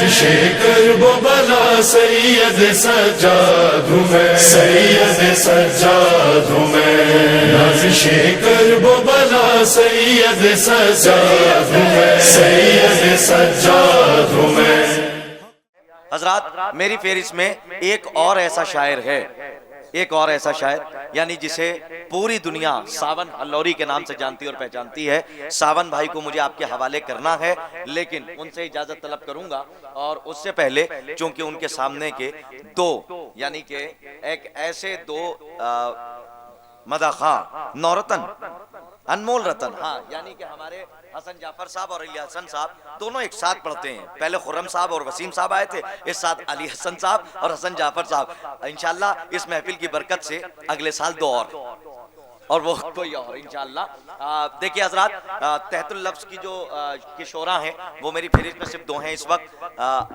नाज़िशे कर्बो बला सैयद सज्जाद हूँ मैं, सैयद सज्जाद हूँ मैं। नाज़िशे कर्बो बला सैयद सज्जाद हूँ मैं, सैयद सज्जाद हूँ मैं। हजरात, मेरी फेरिस्त में एक और ऐसा शायर है, एक और ऐसा शायर, यानी जिसे पूरी दुनिया सावन अल्लौरी के नाम से जानती और पहचानती है। सावन भाई को मुझे आपके हवाले करना है, लेकिन उनसे इजाजत तलब करूंगा। और उससे पहले चूंकि उनके सामने के दो, यानी कि एक ऐसे दो मदाखा नौरतन, अनमोल रतन, हाँ, यानी कि हमारे हसन जाफर साहब और अली हसन साहब दोनों एक साथ पढ़ते हैं। पहले खुर्रम साहब और वसीम साहब आए थे, इस साथ अली हसन साहब और हसन जाफर साहब। इंशाल्लाह इस महफिल की बरकत से अगले साल दो और वो कोई और इंशाल्लाह। देखिए हजरात, तहतुल लफ्ज़ की जो के शोरा हैं वो मेरी फहरिस्त में सिर्फ दो हैं इस वक्त।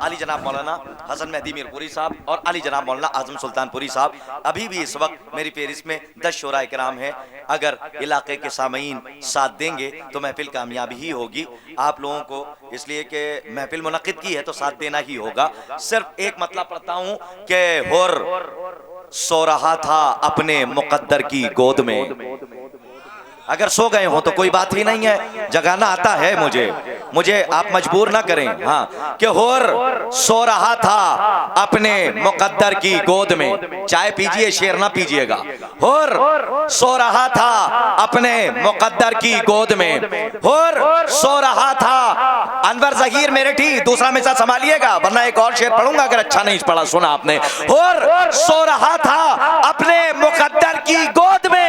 अली जनाब मौलाना हसन मेहदी मीरपुरी साहब और अली जनाब मौलाना आजम सुल्तानपुरी साहब अभी भी इस वक्त मेरी फहरिस्त में 10 शोरा इकराम हैं। अगर इलाके के सामीन साथ देंगे तो महफिल कामयाबी ही होगी। आप लोगों को इसलिए कि महफिल मुनक़िद की है तो साथ देना ही होगा। सिर्फ एक मतलब पढ़ता हूँ कि हुर सो रहा था अपने मुकद्दर की गोद में। अगर सो गए हो तो कोई बात ही नहीं है, जगाना आता है मुझे आप मजबूर ना करें। हाँ, कि हुर सो रहा था अपने मुकद्दर की गोद में। चाय पीजिए, शेर ना पीजिएगा। हुर सो रहा था अपने मुकद्दर की गोद में, हुर सो रहा था। अनवर ज़हीर मेरठी दूसरा मिसरा संभालिएगा, वरना एक और शेर पढ़ूंगा अगर अच्छा नहीं पढ़ा सुना आपने। हुर सो रहा था अपने मुकद्दर की गोद में,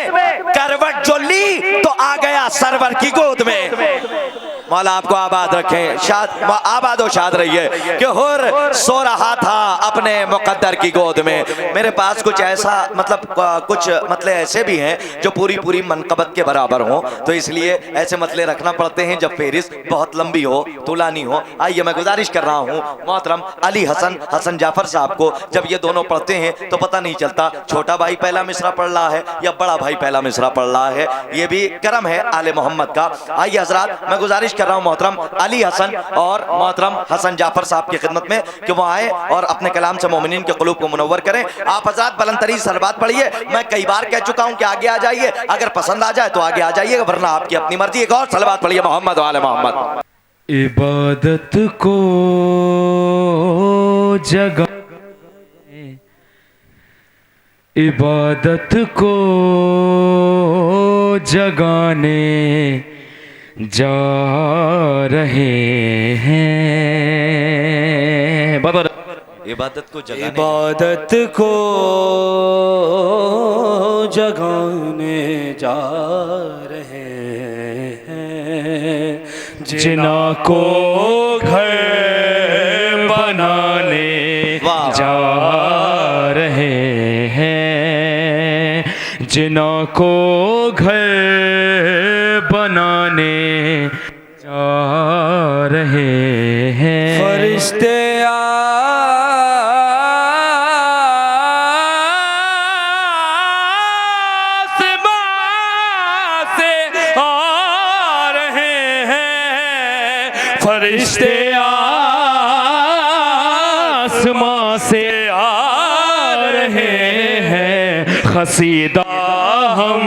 करवट जो ली तो आ गया सरवर की गोद में। मौला आपको आबाद रखे, आबाद और शाद रहिए। कि हुर सो रहा था अपने मुकद्दर की गोद में। मेरे पास कुछ ऐसा कुछ मतले ऐसे भी हैं जो पूरी मनकबत के बराबर हों, तो इसलिए ऐसे मतले रखना पड़ते हैं जब फेरिस्त बहुत लंबी हो, तुलानी हो। आइए मैं गुजारिश कर रहा हूँ मोहतरम अली हसन जाफर साहब को, जब ये दोनों पढ़ते हैं तो पता नहीं चलता छोटा भाई पहला मिसरा पढ़ रहा है या बड़ा भाई पहला मिसरा पढ़ रहा है। ये भी करम है आले मोहम्मद का। आइए हजरात, मैं गुजारिश कर रहा हूं मोहतरम अली हसन और मोहतरम हसन जाफर साहब की खिदमत में कि वो आए और अपने कलाम से मोमिनीन के क़ुलूब को मुनव्वर करें। आप हजरात बुलंदतरीन सलवात पढ़िए। मैं कई बार कह चुका हूं कि आगे आ जाइए, अगर पसंद आ जाए तो आगे आ जाइएगा, वरना आपकी अपनी मर्जी। एक और सलवात पढ़िए मोहम्मद वाले मोहम्मद। इबादत को जगा, इबादत को जगाने जा रहे हैं। इबादत को जगाने, इबादत को जगाने जा रहे हैं, जिना को घर बनाने जा रहे हैं, जिना को घर बनाने जा रहे हैं। फरिश्ते फरिश्ते आसमां से आ रहे हैं, क़सीदा हम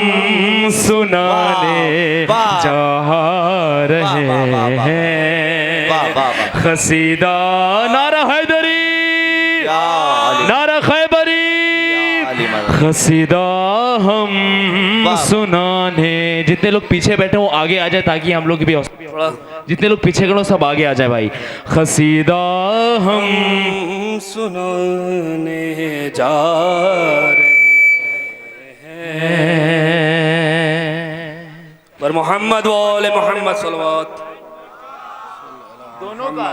सुनाने जा रहे हैं। क़सीदा नारा हैदरी, नारा खैबरी, क़सीदा हम सुनाने। जितने लोग पीछे बैठे वो आगे आ जाए ताकि हम लोग भी, जितने लोग पीछे खड़े सब आगे आ जाए भाई। क़सीदा हम सुनाने जा रहे हैं, पर मोहम्मद वाले मोहम्मद सल्लल्लाहु दोनों का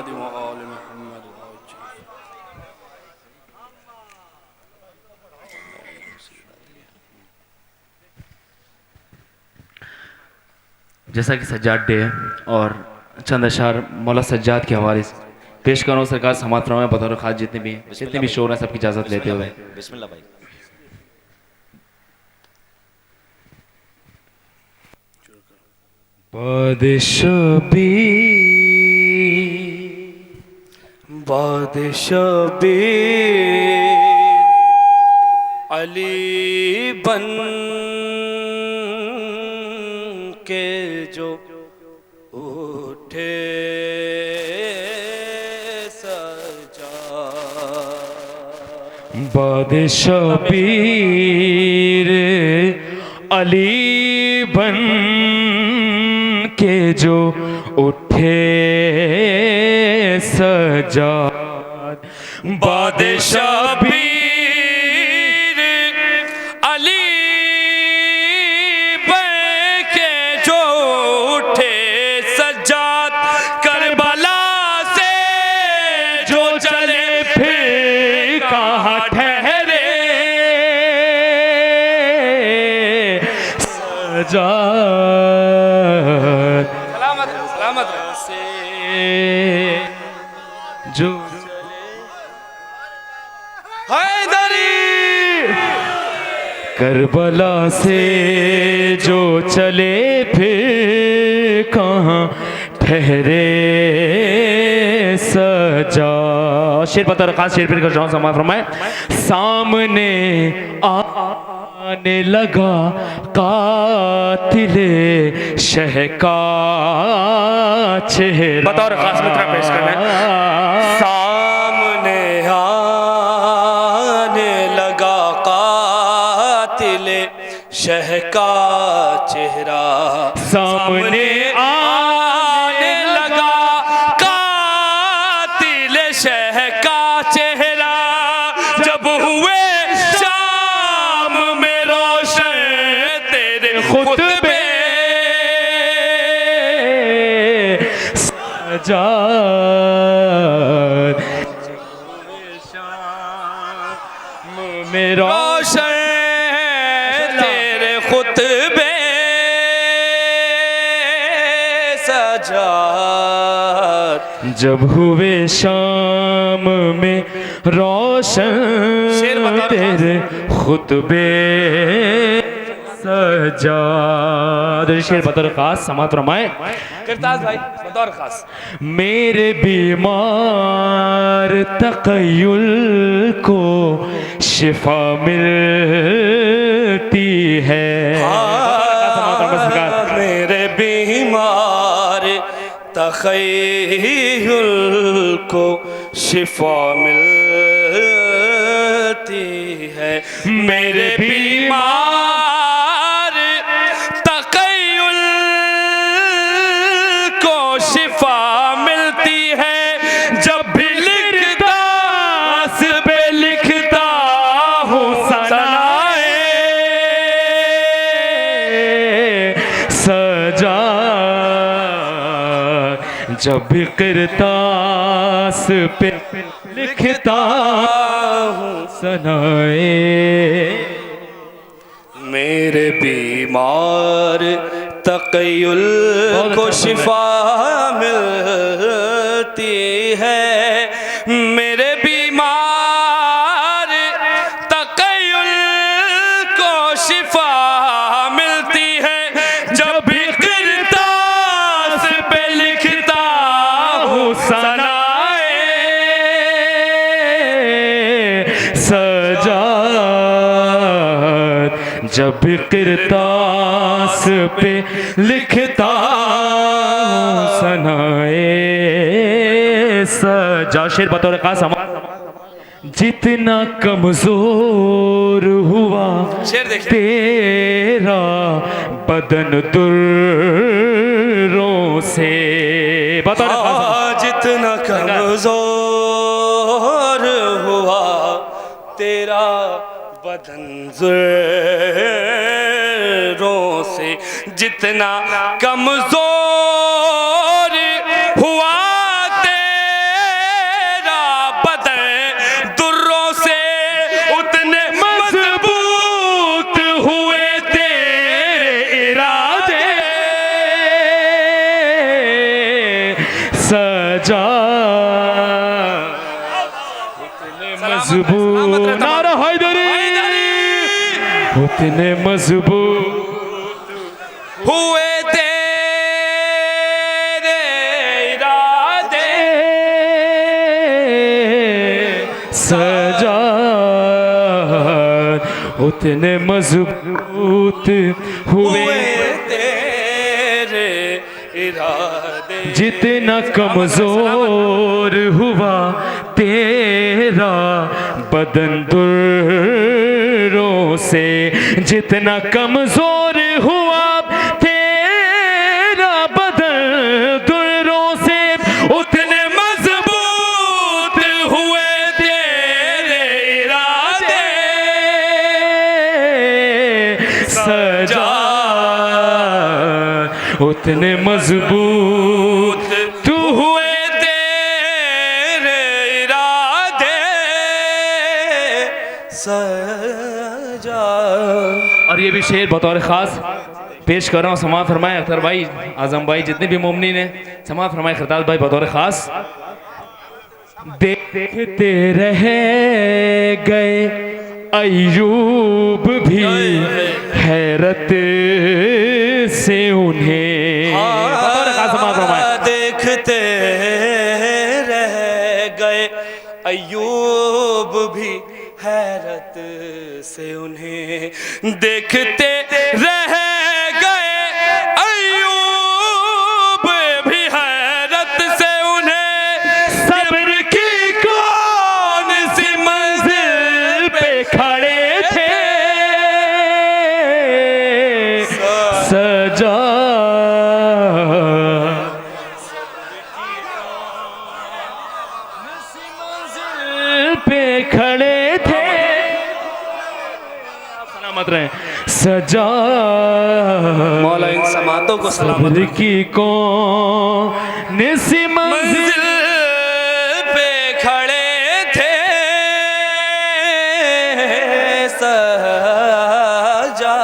जैसा कि सज्जाद डे है और चंद अशार मौला सज्जाद के हवाले से पेश करो। सरकार समात फरमाएं बतौर खास जितने भी शोर हैं सबकी इजाज़त लेते हुए। बिस्मिल्लाह भाई। बादशाह भी बादशाह अली बन के जो उठे सजा, बादशाह पीर अली बन के जो उठे सजाद, बादशाह पीर अली बन के जो उठे सज्जाद, करबला से जो चले फिर कहाँ ठहरे सजाद, सलामत सलामत से जो हैदरी, करबला से जो चले फिर कहाँ ठहरे सजा। शेर बता खास शेर फिर कर समाज फरमाए, सामने आने लगा कातिले शह का चेहरा, बतौर खास मित्र पेश करना है। सामने आने लगा कातिले शह का चेहरा, सामने आने लगा कातिले शह का चेहरा, जब हुए शाम में रोशन तेरे खुतबे सजाद, मेरा रोशन तेरे खुतबे सजाद, जब हुए शाम में रोशन शेर बता रहा हूं। तेरे खुतबे सजाद। शेर बतौर खास समात फरमाए, करताज भाई बतौर खास। मेरे बीमार तक़य्युल को शिफा मिलती है, मेरे बीमार तख़य्युल को शिफा मिलती है, मेरे बीमार तख़य्युल को शिफा मिलती है, जब भी लिखता हंस पे लिखता हूँ सनाए सजा, जब भी किरतास पे लिखता हूँ सनाए, मेरे बीमार तक़य्युल को शिफा मिलती है, मेरे बीमार तक़य्युल को शिफा मिलती है, जब भी किरतास पे लिखता हूँ सनाए सजाद, जब भी किरतास पे लिखता हूँ सनाए सजा। शेर बतौर खास जितना कमजोर हुआ शेर देखिए। तेरा बदन दुर्रों से, बतौर खास जितना कमजोर हुआ तेरा बदन ज़ुर्रों से, जितना कमजोर हुआ तेरा बदन दुर्रों से, उतने मजबूत हुए तेरे इरादे सजा, उतने मजबूत नारा हैदरी, उतने मजबूत हुए तेरे इरादे उतने मजबूत हुए तेरे इरादे, जितना कमजोर हुआ तेरा बदन दुर्रों से, जितना कमजोर हुआ तेरा बदन दुर्रों से, उतने मजबूत हुए तेरे इरादे। सजा उतने मजबूत तू हुए तेरे इरादे, सजा। और ये भी शेर बतौर ख़ास पेश कर रहा हूँ। समाअत फरमाए अख्तर भाई, आजम भाई, जितने भी मोमनीन हैं समाअत फरमाए। खरताज भाई बतौर ख़ास। देखते रह गए अय्यूब भी हैरत से उन्हें, बतौर ख़ास समाअत फरमाए। देखते रह गए अय्यूब भी हैरत से उन्हें, देखते रह गए अय्यूब भी हैरत से उन्हें, सब्र की कौन सी मंजिल पे खड़े थे, सजा पे खड़े थे, सलामत रहे। सजा मौला इन समातों को सलामत सब्र की कौन सी मंजिल मंजिल पे खड़े थे, सजा।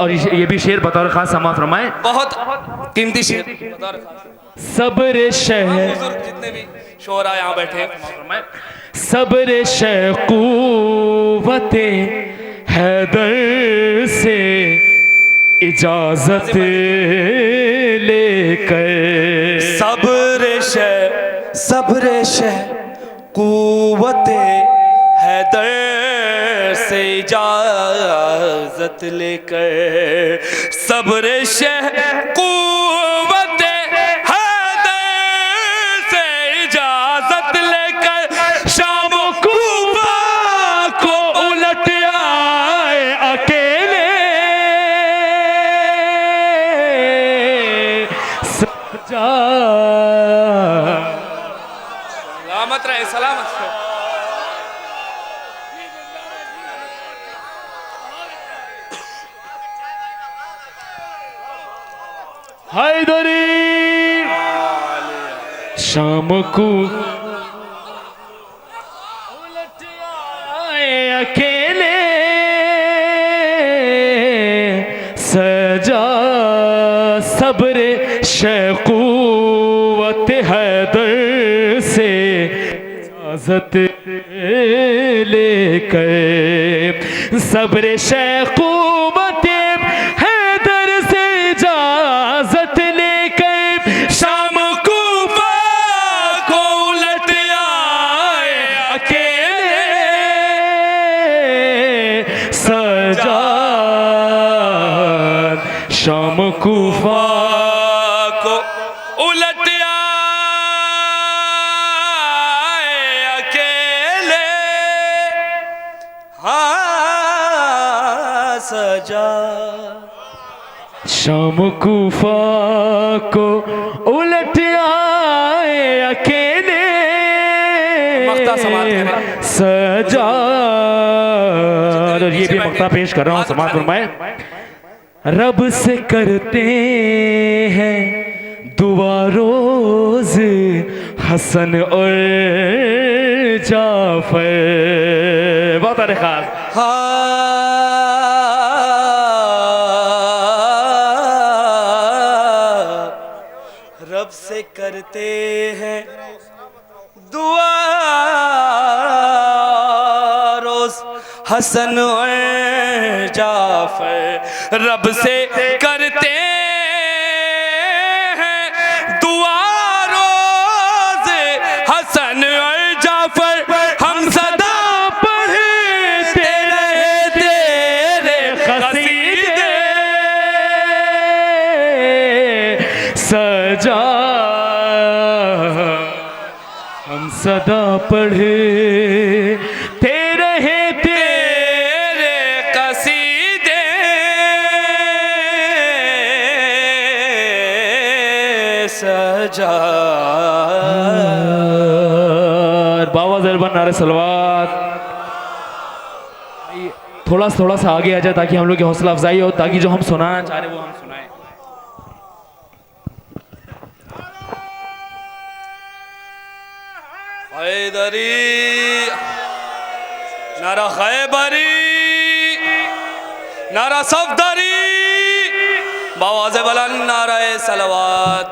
और ये भी शेर बतौर खास समाअत फरमाए। बहुत कीमती शेर। सब्र शह जितने भी शोरा यहाँ बैठे हैं, सब्र शह कुव्वते हैदर से इजाजत लेकर, सब्र शह कुव्वते हैदर से इजाजत लेकर, सब्र शह कुव्वते हैदर से इजाजत लेकर, शाम कूफा को उलट आए अकेले, सजा सलामत रहे, सलामत रहे। हैदरी शाम को उलट आए अकेले, सजा सब्र शक़ूवत हैदर से इजाजत लेकर, सब्र शक़ूवत हैदर से इजाजत लेकर, शाम कूफा को उलट आए अकेले, सजा शाम कूफा को उलट आए अकेले, हाँ सजा। शाम कूफा को उलट आए अकेले, मक्ता समाप्त करें। सजा। और ये भी मक्ता पेश कर रहा हूँ, समाप्त फरमाए। रब से करते हैं दुआ रोज हसन और जाफर, बहुत सारे खास। रब से करते हैं दुआ रोज हसन और जाफर, रब से करते हैं दुआ रोज हसन और जाफर, हम सदा पढ़ते सदा पढ़े तेरे कसीदे सजा। बाबा जरबन नारे सलवात। थोड़ा सा आगे आ जाए ताकि हम लोग की हौसला अफजाई हो, ताकि जो हम सुनाना चाह रहे हैं वो हम सुनाएं। हैदरी नारा खैबरी नारा सफदरी बावाज़े बुलंद नारा सलवात।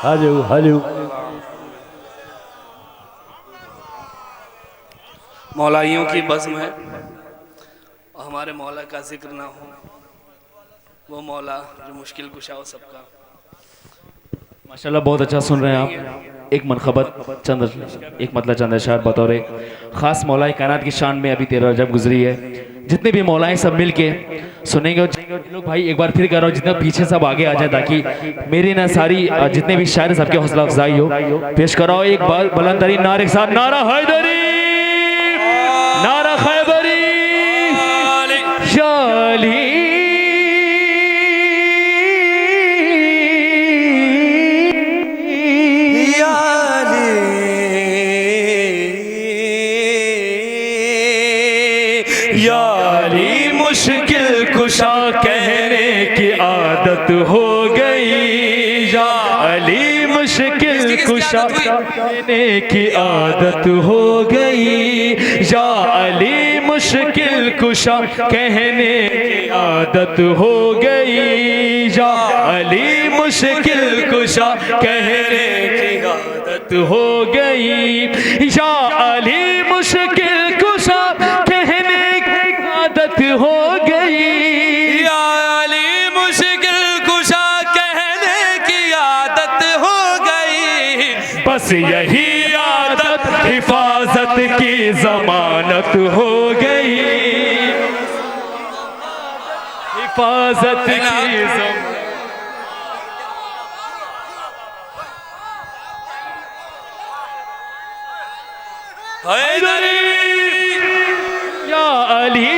हेलो मौलाइयों की बज़्म है, हमारे मौला का जिक्र ना हो, वो मौला जो मुश्किल कुशा हो सबका। माशाल्लाह बहुत अच्छा सुन रहे हैं आप। एक मनखबत एक मतलब चंद अशआर बतौर ख़ास मौलाए कायनात की शान में अभी 13 रजब गुजरी है। जितने भी मौलाए सब मिल के सुनेंगे। लोग भाई एक बार फिर कह रहा हूँ, जितने पीछे सब आगे आ जाए ताकि मेरी ना सारी जितने भी शायर सबके हौसला अफजाई हो। पेश कराओ एक बार बुलंद तरीन नारे के साथ, नारा हैदरी, नारा खैबरी, शाली याली मुश्किल कुशा कहने की आदत हो गई। या अली मुश्किल कुशा कहने की आदत हो गई। या अली मुश्किल कुशा कहने की आदत हो गई। या अली मुश्किल कुशा कहने की आदत हो गई। या अली मुश्किल कुशा आदत हो गई। या अली मुश्किल कुशा कहने की आदत हो गई। बस यही आदत हिफाजत की जमानत हो गई। हिफाजत की जमानत। हैदरी या अली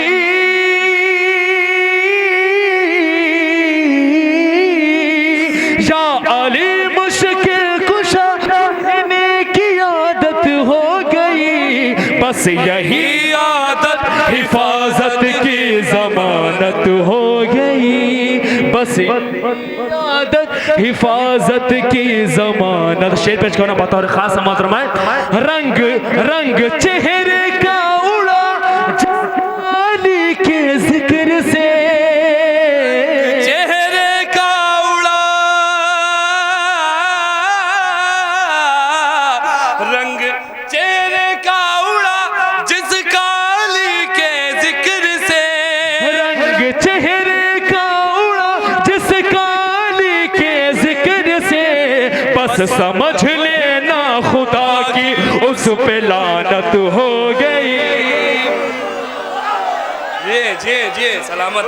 या अली मुश्किल कुशा कहने की आदत हो गई। बस यही आदत हिफाजत की जमानत हो गई। बस आदत हिफाजत की जमानत। शेर पेश करना बतौर खास मोहतरमा है। रंग रंग चेहरे का उड़ा जाली के जिक्र से। चेहरे का उड़ा रंग चेहरे का उड़ा जिस काली के जिक्र से। रंग चेहरे का उड़ा जिस काली के जिक्र से। बस समझ लेना खुदा की उस पे लानत हो गई। जी सलामत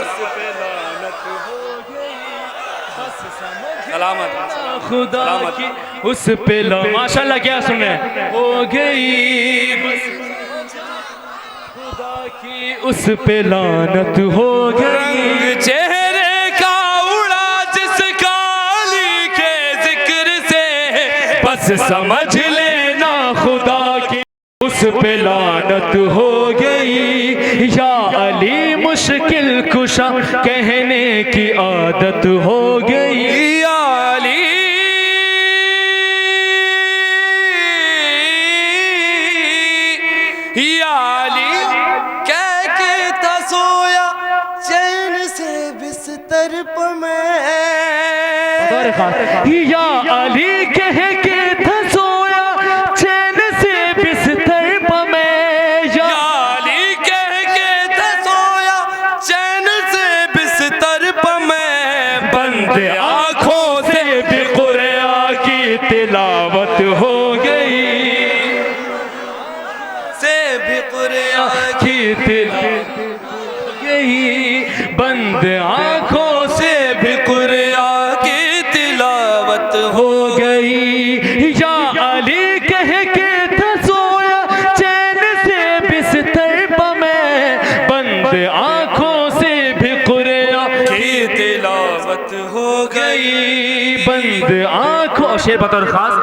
सलामत खुदा की उस पे माशाल्लाह क्या सुने हो गई। बस खुदा की उस पे लानत हो गई। चेहरे का उड़ा जिस काली के जिक्र से। बस समझ लेना खुदा की उस पे लानत हो गई। या अली मुश्किल कुशा कहने की आदत हो गई। या अली या अली कह के था सोया चैन से बिस्तर पर मैं। या अली कह के था सोया चैन से बिस्तर पर मैं। या अली कह के था सोया चैन से बिस्तर पर मैं। बंद आँखों से भी कुरान की तिलावत हो गई। से भी कुरान की तिलावत हो गई। बंद आँखों से भी कुरान की तिलावत हो गई। शेर बतौर खास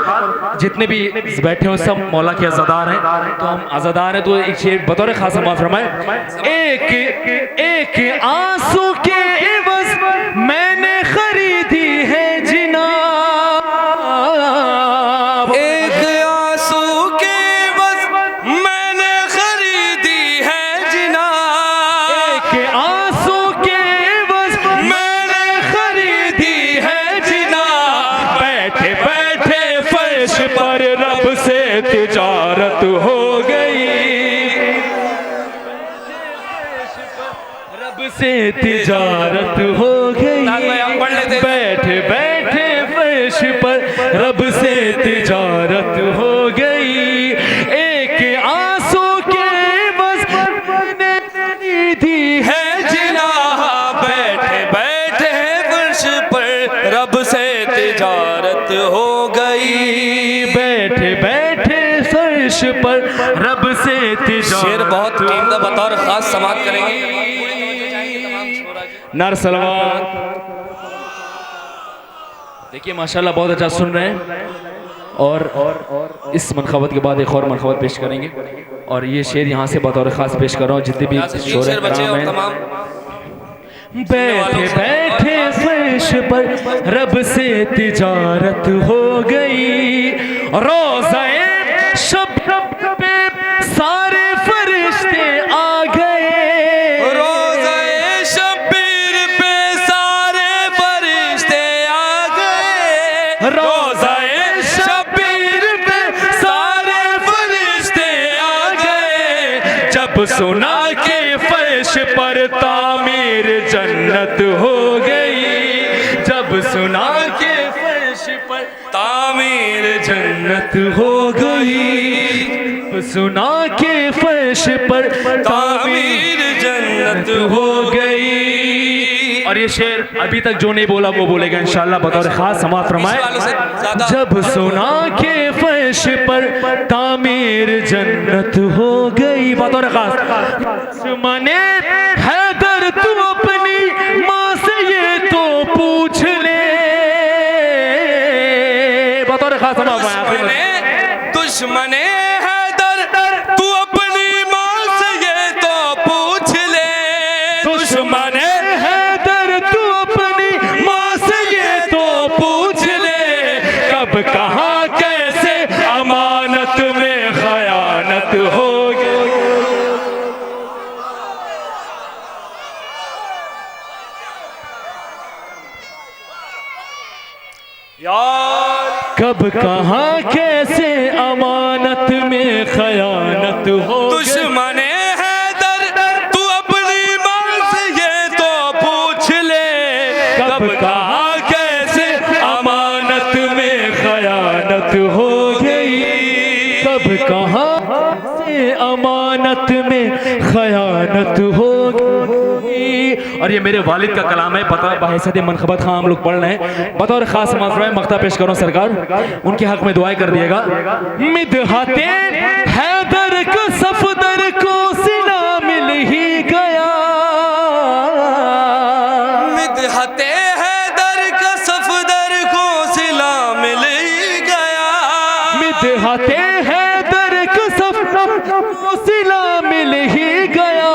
जितने भी बैठे हो सब मौला के अज़ादार हैं, तो हम अज़ादार हैं, तो एक शेर बतौर खास हम फरमाए। एक एक आंसू के एवज़ मैंने खरीदी है जिनाब, एक आंसू के एवज़ मैंने खरीदी है जिनाब, एक आंसू के एवज़ मैंने खरीदी है जिनाब। बैठे बैठे फर्श पर रब से तिजारत हो गई, रब से तिजारत हो गई। बैठे बैठे फर्श पर रब से तिजारत हो गई, एक आंसू के एवज़ मैंने खरीदी है जिनाब। बैठे बैठे फर्श पर रब से तिजारत हो गई, बैठे बैठे फर्श पर रब से तिजारत। शेर बहुत कीमती बतौर खास समाप्त करेंगे। नार सलवात। देखिए माशाल्लाह बहुत अच्छा सुन रहे हैं, और इस मनखबत के बाद एक और मनखबत पेश करेंगे, और ये शेर यहाँ से बतौर खास पेश कर रहा हूँ जितने भी शोरे बच्चे और हैं। तमाम बैठे बैठे फर्श पर रब से तिजारत हो गई, रोज़ाए शब पे सारे फरिश्ते आ गए, रोज़ाए शब्बीर पे सारे फरिश्ते आ गए, रोज़ाए शब्बीर पे सारे फरिश्ते आ गए। जब सुना के फर्श पर तामीर जन्नत हो गई, जब सुना के फर्श पर तामीर जन्नत हो गई, जब सुना के फर्श पर तामीर जन्नत हो गई। और ये शेर अभी तक जो नहीं बोला वो बोलेगा इंशाल्लाह बतौर खास समाप्त फरमाए। जब सुना के फर्श पर तामीर जन्नत हो गई, बतौर खास मने हैदर तू अपनी माँ से ये तो पूछ ले, बतौर खास दुश्मने हैदर तू अपनी माँ से ये तो पूछ ले, दुश्मने हैदर तू अपनी माँ से ये तो पूछ ले, कब कहाँ कैसे अमानत में खयानत हो गई। कब कहाँ कैसे अमानत में खयानत हो गई। दुश्मने हैदर तू अपनी माँ से ये तो पूछ ले, कब कहाँ कैसे अमानत में खयानत हो गई, कब कहाँ से अमानत में खयानत हो गई। और ये मेरे वालिद का कलाम है, बहैसियत मनखबत खां हम लोग पढ़ रहे हैं, बतौर खास माफराए मख्ता पेश करो सरकार, उनके हक में दुआएं कर दिएगा। मिदहते हैदर का सफदर को सिला मिल ही गया, मिदहते हैदर का सफदर को सिला मिल ही गया, मिदहते हैदर का सफदर को सिला मिल ही गया।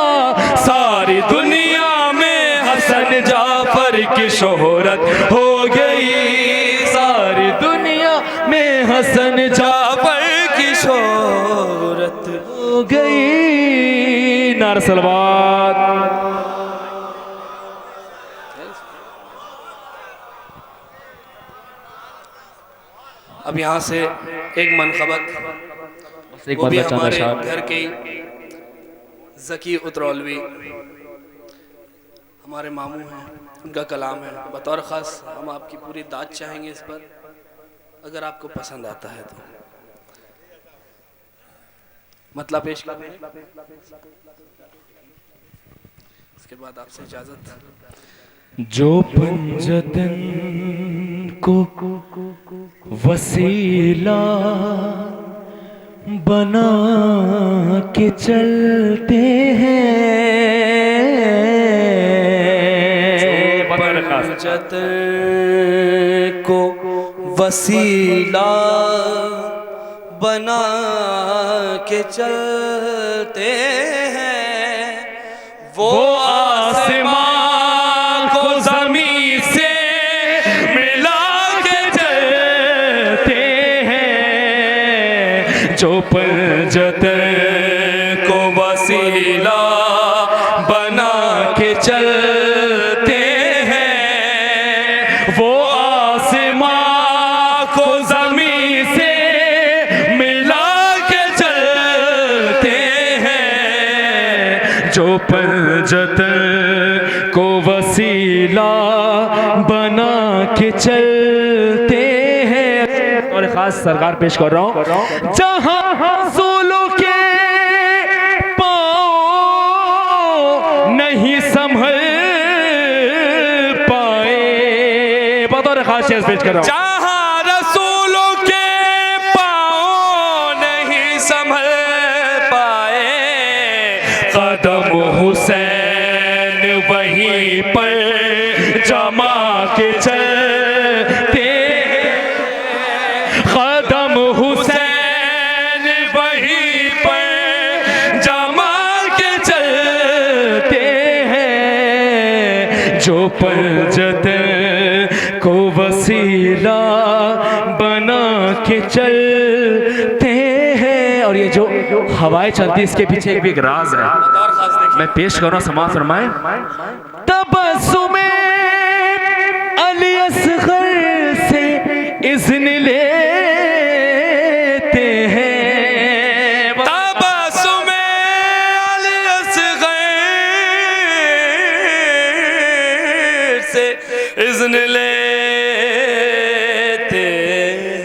सारी दुनिया में हसन जाफर की शोहरत हो गई, सारी दुनिया में हसन जाफर की शोहरत हो गई। नार सलवात। अब यहाँ से एक मनखबत, एक वो भी बात हमारे चाहता घर के ज़की उतरौलवी हमारे मामू हैं, उनका कलाम है, बतौर ख़ास हम आपकी पूरी दाद चाहेंगे इस पर, अगर आपको पसंद आता है तो मतलब पेश कर दें, इसके बाद आपसे इजाज़त। जो पंजतन को वसीला बना के चलते हैं, पंजतन को वसीला बना के चलते हैं, वो आसमां को ज़मीं से मिला के चलते हैं, जो पंजतन को वसीला बना के चलते हैं, वो आसमां को ज़मीं से मिला के चलते हैं, जो पंजतन को वसीला बना के चलते हैं। और खास सरकार पेश कर रहा हूं, जहां रसूलों के पाँव नहीं संभल पाए, बतौर खास शेर पेश कर रहा हूं, जहाँ रसूलों के पाँव नहीं संभल पाए, कदम हुसैन वहीं पर जमा के चलते हैं, कदम हुसैन वहीं पर जमा के चलते हैं, जो पंजतन को वसीला बना के चलते हैं। और ये जो हवाएं चलती है इसके पीछे एक भी एक राज है, मैं पेश कर रहा हूं, समाअत फरमाएं। तबस्सुमे अली असगर से इज़्न लेते हैं, तबस्सुमे अली असगर से इज़्न लेते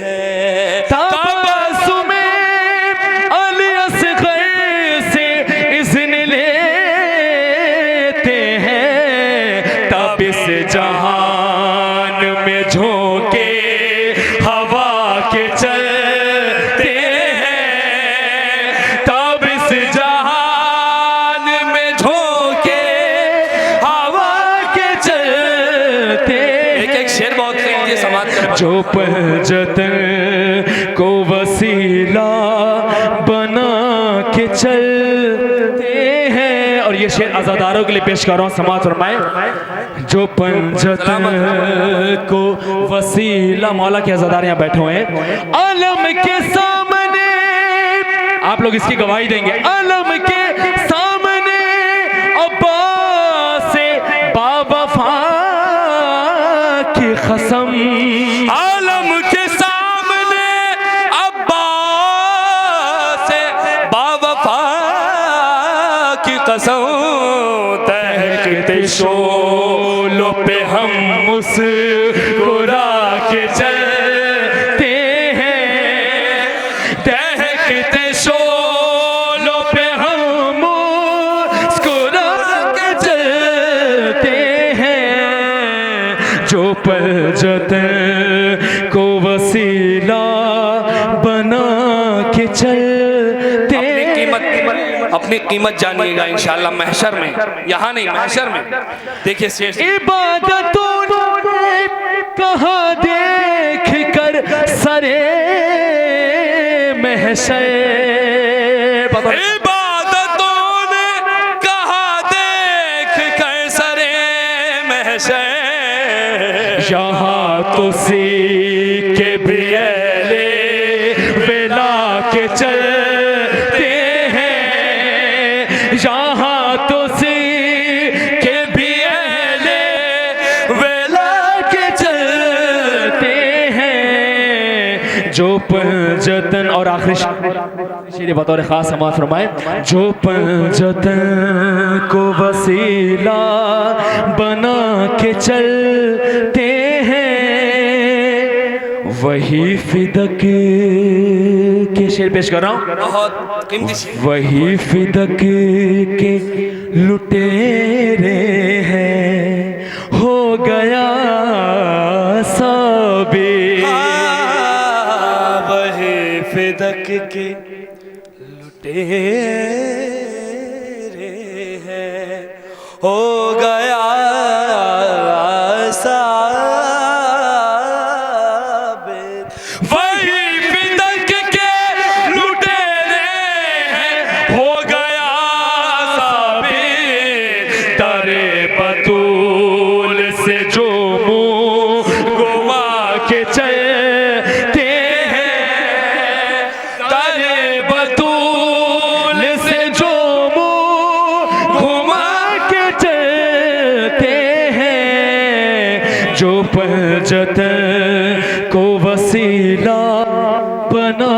हैं, तबस्सुमे अली असगर से इज़्न लेते हैं, तब इस जहान में झोंके हवा के चलते हैं, तब इस जहान में झोंके हवा के चलते एक एक शेर बहुत कीमती है, समाज कर जो पंजतन को वसीला बना के चलते हैं। और ये शेर आज़ादारों के लिए पेश कर रहा हूँ, समाअत फरमाएं। जो पंजतन को वसीला, मौला के आज़ादार यहाँ बैठे हुए हैं, आलम के सामने आप लोग इसकी गवाही देंगे, आलम के सामने अब्बास से बावफा की कसम, आलम के सामने अब्बास से बावफा की कसम, तहकते शोलों पे हम मुस्कुरा के चलते हैं, तहकते शोलों पे हम मुस्कुरा के चलते हैं, जो पंजतन को वसीला बना के चलते अपनी कीमत जानिएगा इंशाअल्लाह महशर में, यहाँ नहीं महशर में। देखिए शेर, इबादतों ने कहाँ देख कर सरे महशर, इबादतों ने कहा देख कर सरे महशर, यहाँ तो सी के भी अहले वेला के चलते हैं, यहाँ तो सी के भी अहले वेला के चलते हैं, जो पंजतन। और आखिरी शेर बतौर खास समाअत फरमाए, जो पंजतन को वसीला बना के चलते हैं, वही फिदक के शेर पेश कर रहा हूँ, बहुत कीमती शेर। वही फिदक के लुटेरे हैं, हो गया साबित, वही फिदक के लुटेरे हैं, हो गया साबित। जो पंजत को वसीला बना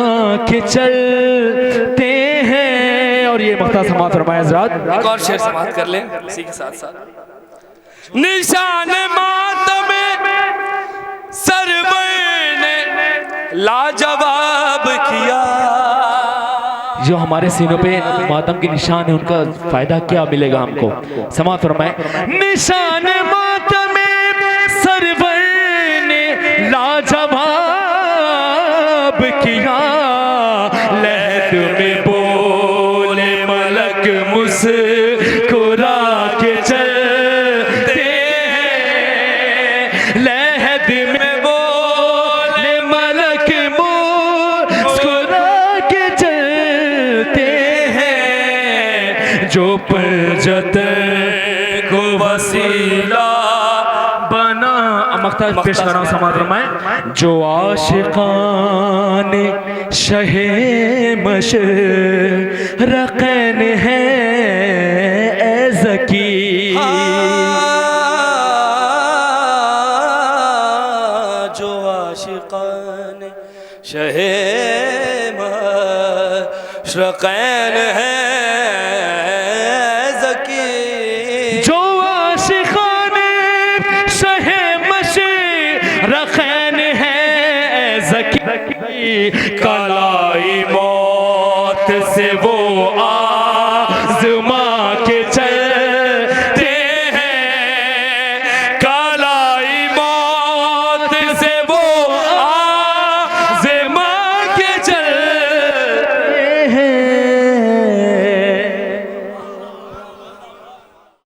के चलते हैं। और ये मख्ता समात फरमाया हज़रात। एक और शेर समात कर लें इसी के साथ साथ। निशान मातम सरवर ने लाजवाब किया। जो हमारे सीनों पे मातम के निशान है उनका फायदा क्या मिलेगा हमको। समात फरमाए निशान मातम सरवर ने लाजवाब किया। लहद में बोले मलक मुस्कुरा के चलते हैं। लहद में बोले मलक मुस्कुरा के चलते हैं। जो पंजत को वसीला बना। मख्ता पेश कर रहा हूँ समात फरमाए। जो आशिकान शहे मशरक़ैन है ए ज़की। जो आशिकान शहे मशरक़ैन है ज़की। जो आशिकान शहे मशरक़ैन है ज़की। कलाई मौत से वो